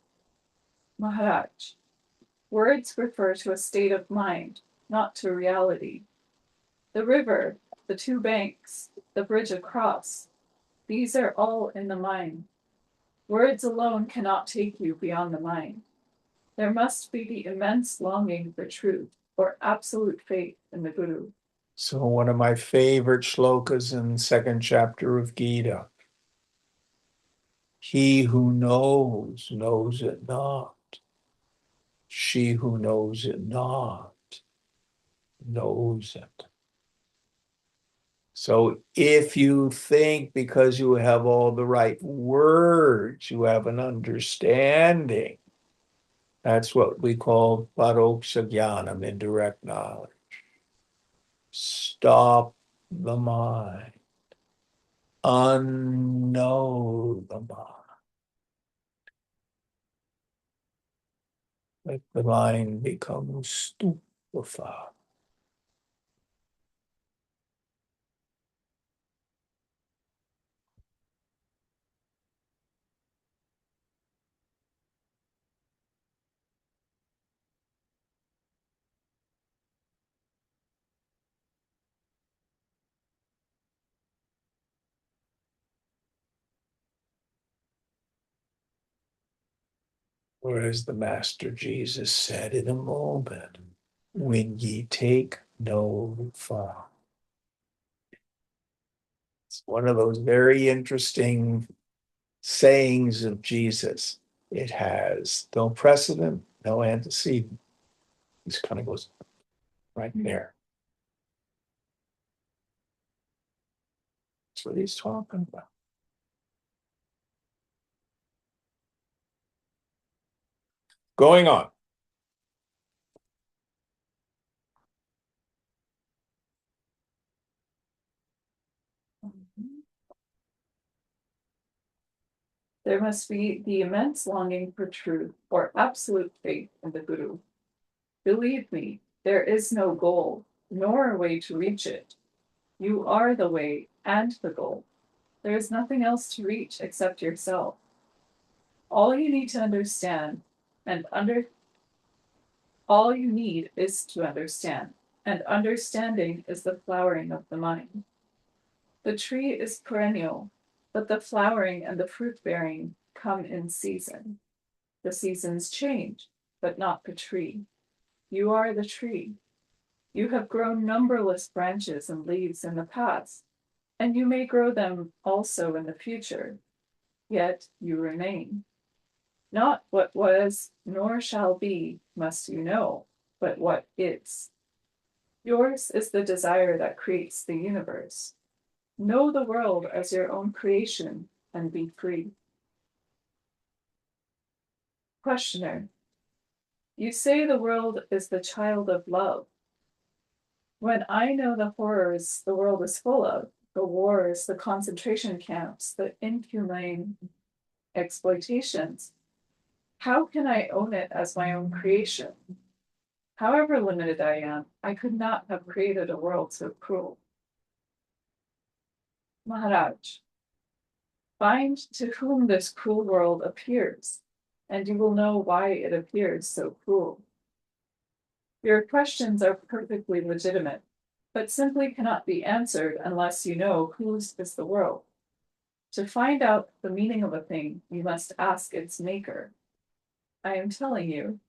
[SPEAKER 3] Maharaj. Words refer to a state of mind, not to reality. The river, the two banks, the bridge across, these are all in the mind. Words alone cannot take you beyond the mind. There must be the immense longing for truth or absolute faith in the Guru.
[SPEAKER 1] So one of my favorite shlokas in the second chapter of Gita. He who knows it not. She who knows it not knows it. So if you think because you have all the right words, you have an understanding, that's what we call paroksha jnanam, indirect knowledge. Stop the mind. Unknow the mind. Let the mind become stupefied. Or as the Master Jesus said in a moment, when ye take no thought. It's one of those very interesting sayings of Jesus. It has no precedent, no antecedent. This kind of goes right there. That's what he's talking about. Going on.
[SPEAKER 3] There must be the immense longing for truth or absolute faith in the Guru. Believe me, there is no goal, nor a way to reach it. You are the way and the goal. There is nothing else to reach except yourself. All you need to understand all you need is to understand, and understanding is the flowering of the mind. The tree is perennial, but the flowering and the fruit bearing come in season. The seasons change, but not the tree. You are the tree. You have grown numberless branches and leaves in the past, and you may grow them also in the future, yet you remain. Not what was nor shall be must you know, but what is. Yours is the desire that creates the universe. Know the world as your own creation and be free. Questioner, you say the world is the child of love. When I know the horrors the world is full of, the wars, the concentration camps, the inhumane exploitations, how can I own it as my own creation? However limited I am, I could not have created a world so cruel. Maharaj, find to whom this cruel world appears, and you will know why it appears so cruel. Your questions are perfectly legitimate, but simply cannot be answered unless you know whose is the world. To find out the meaning of a thing, you must ask its maker. I am telling you,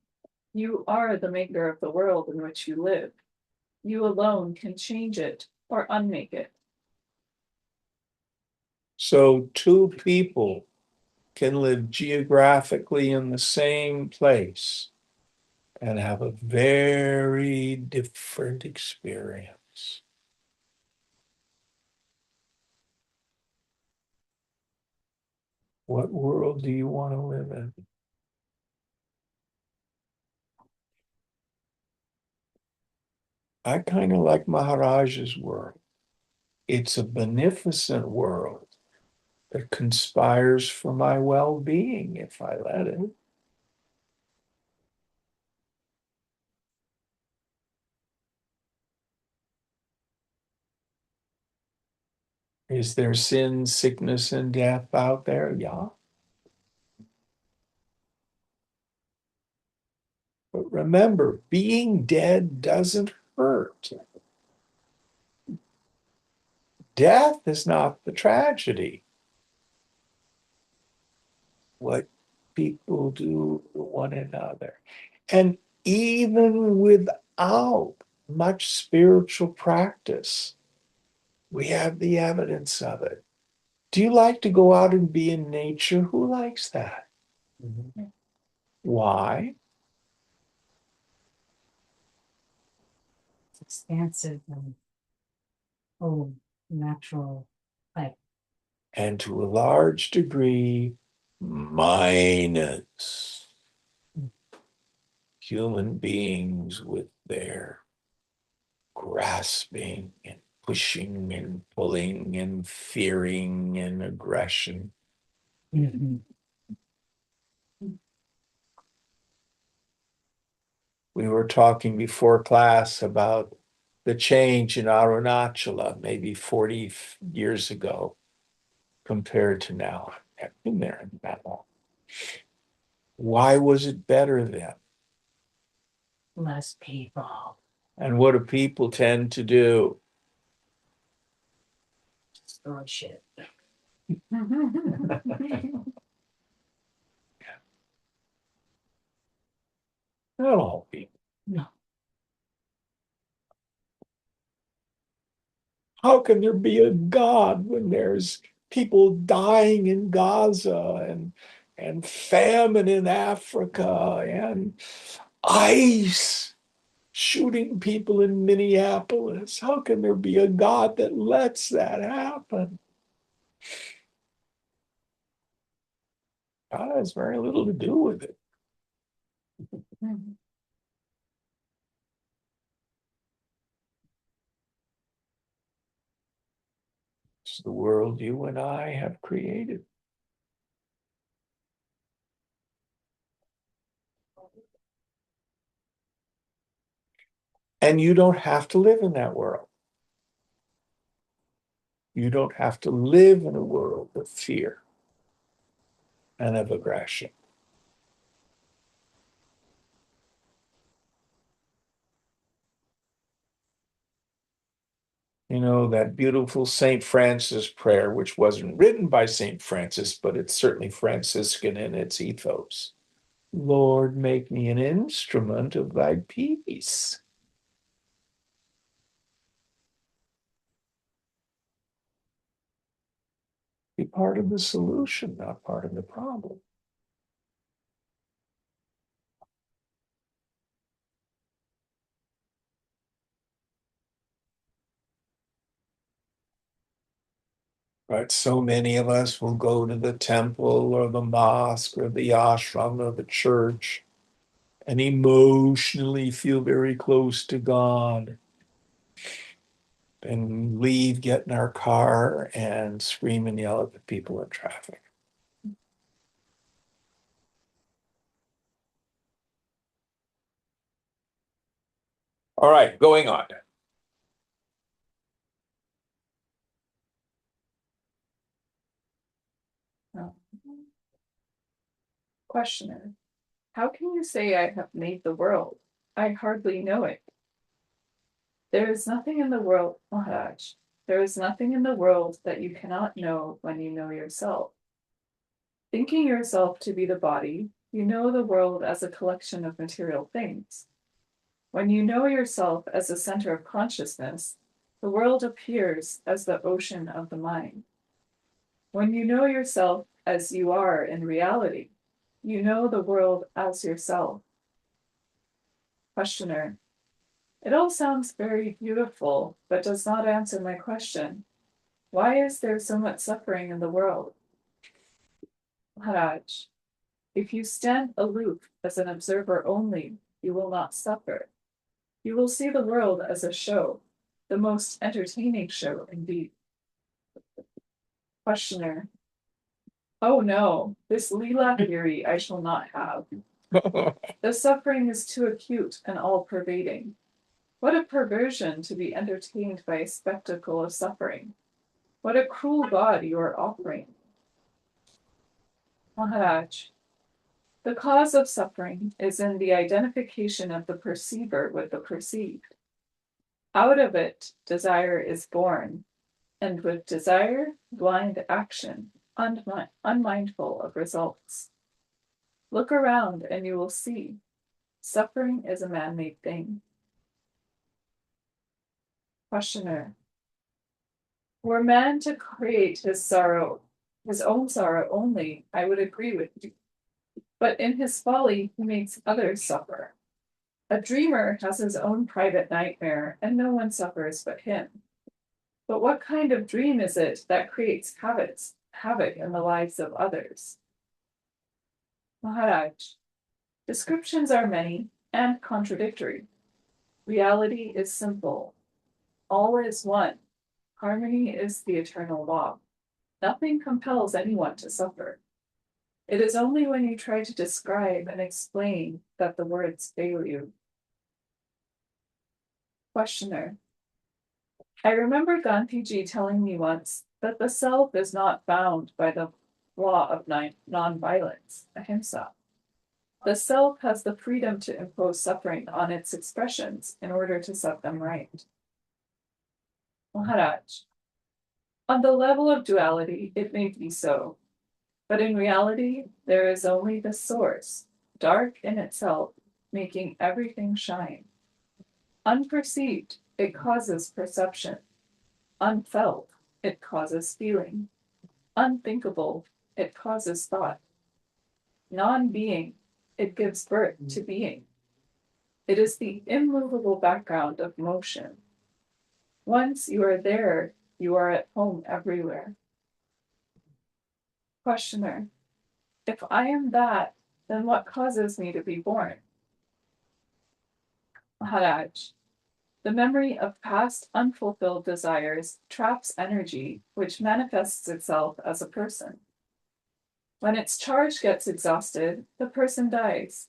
[SPEAKER 3] you are the maker of the world in which you live. You alone can change it or unmake it.
[SPEAKER 1] So two people can live geographically in the same place and have a very different experience. What world do you want to live in? I kind of like Maharaj's world. It's a beneficent world that conspires for my well-being if I let it. Is there sin, sickness, and death out there? Yeah. But remember, being dead doesn't hurt. Death is not the tragedy. What people do to one another. And even without much spiritual practice. We have the evidence of it. Do you like to go out and be in nature? Who likes that?
[SPEAKER 4] Mhm.
[SPEAKER 1] Why?
[SPEAKER 5] It's expansive and oh, natural. Like,
[SPEAKER 1] And to a large degree, minus human beings with their grasping and pushing and pulling and fearing and aggression.
[SPEAKER 5] mhm.
[SPEAKER 1] We were talking before class about the change in Arunachala maybe 40 years ago compared to now. I've been there that long. Why was it better then?
[SPEAKER 5] Less people.
[SPEAKER 1] And what do people tend to do?
[SPEAKER 5] Destroy shit.
[SPEAKER 1] Not all people.
[SPEAKER 5] No.
[SPEAKER 1] How can there be a God when there's people dying in Gaza and famine in Africa and ICE shooting people in Minneapolis? How can there be a God that lets that happen? God has very little to do with it. It's the world you and I have created. And you don't have to live in that world. You don't have to live in a world of fear and of aggression. You know, that beautiful St. Francis prayer, which wasn't written by St. Francis, but it's certainly Franciscan in its ethos. Lord, make me an instrument of thy peace. Be part of the solution, not part of the problem. But so many of us will go to the temple or the mosque or the ashram or the church and emotionally feel very close to God and leave, get in our car and scream and yell at the people in traffic. All right, going on.
[SPEAKER 3] Questioner, how can you say I have made the world? I hardly know it. There is nothing in the world, Maharaj. There is nothing in the world that you cannot know when you know yourself. Thinking yourself to be the body, you know the world as a collection of material things. When you know yourself as the center of consciousness, the world appears as the ocean of the mind. When you know yourself as you are in reality, you know the world as yourself. Questioner, it all sounds very beautiful, but does not answer my question. Why is there so much suffering in the world? Maharaj, if you stand aloof as an observer only, you will not suffer. You will see the world as a show, the most entertaining show indeed. Questioner, oh no, this Leela theory I shall not have. The suffering is too acute and all-pervading. What a perversion to be entertained by a spectacle of suffering. What a cruel God you are offering. Maharaj, the cause of suffering is in the identification of the perceiver with the perceived. Out of it, desire is born, and with desire, blind action, unmindful of results. Look around and you will see. Suffering is a man-made thing. Questioner. Were man to create his sorrow, his own sorrow only, I would agree with you. But in his folly, he makes others suffer. A dreamer has his own private nightmare, and no one suffers but him. But what kind of dream is it that creates havoc in the lives of others? Maharaj, descriptions are many and contradictory. Reality is simple. All is one. Harmony is the eternal law. Nothing compels anyone to suffer. It is only when you try to describe and explain that the words fail you. Questioner. I remember Gandhiji telling me once that the self is not bound by the law of non-violence, ahimsa. The self has the freedom to impose suffering on its expressions in order to set them right. Maharaj, on the level of duality, it may be so, but in reality, there is only the source, dark in itself, making everything shine. Unperceived, it causes perception. Unfelt, it causes feeling. Unthinkable, it causes thought. Non-being, it gives birth to being. It is the immovable background of motion. Once you are there, you are at home everywhere. Questioner. If I am that, then what causes me to be born? Maharaj. The memory of past unfulfilled desires traps energy, which manifests itself as a person. When its charge gets exhausted, the person dies.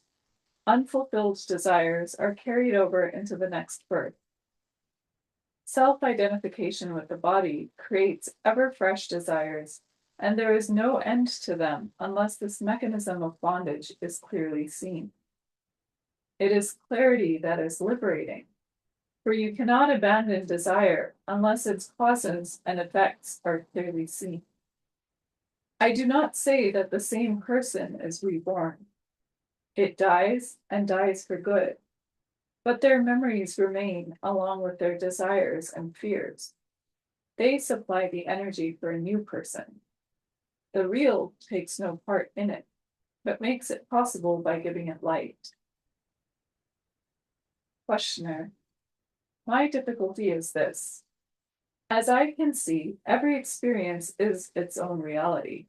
[SPEAKER 3] Unfulfilled desires are carried over into the next birth. Self-identification with the body creates ever-fresh desires, and there is no end to them unless this mechanism of bondage is clearly seen. It is clarity that is liberating, for you cannot abandon desire unless its causes and effects are clearly seen. I do not say that the same person is reborn. It dies and dies for good, but their memories remain along with their desires and fears. They supply the energy for a new person. The real takes no part in it, but makes it possible by giving it light. Questioner. My difficulty is this. As I can see, every experience is its own reality.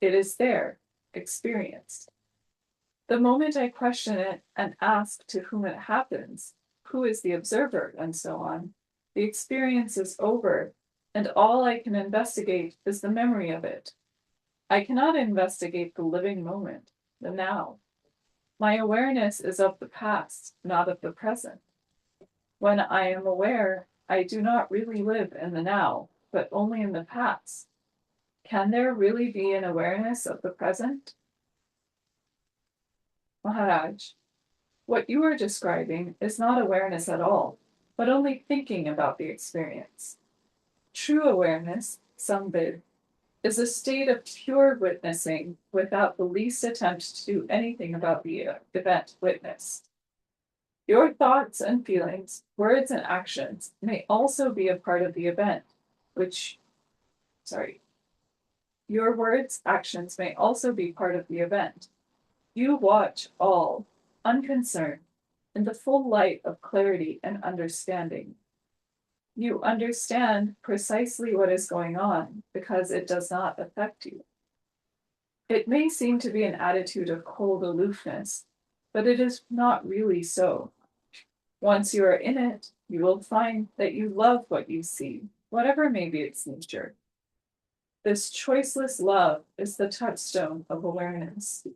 [SPEAKER 3] It is there, experienced. The moment I question it and ask to whom it happens, who is the observer, and so on, the experience is over, and all I can investigate is the memory of it. I cannot investigate the living moment, the now. My awareness is of the past, not of the present. When I am aware, I do not really live in the now, but only in the past. Can there really be an awareness of the present? Maharaj, what you are describing is not awareness at all, but only thinking about the experience. True awareness, Sambid, is a state of pure witnessing without the least attempt to do anything about the event witnessed. Your thoughts and feelings, words and actions may also be a part of the event, your words, actions may also be part of the event. You watch all, unconcerned, in the full light of clarity and understanding. You understand precisely what is going on because it does not affect you. It may seem to be an attitude of cold aloofness, but it is not really so. Once you are in it, you will find that you love what you see, whatever may be its nature. This choiceless love is the touchstone of awareness.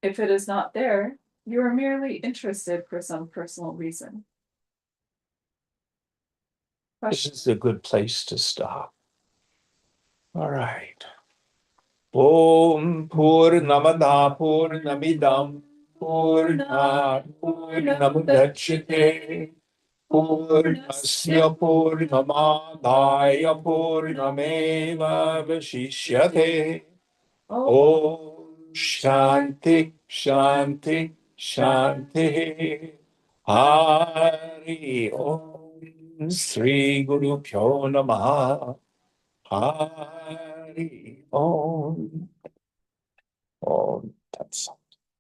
[SPEAKER 3] If it is not there, you are merely interested for some personal reason.
[SPEAKER 1] This is a good place to stop. All right. Om Purnamada Purnamidam Purnat Purnamudachyate Purnasya Purnamadaya Purnameva Vashishyate. Om Shanti Shanti Shanti Hari Om. Sri Guru Pyo Namaha. Hari Om. Om Tat Sat.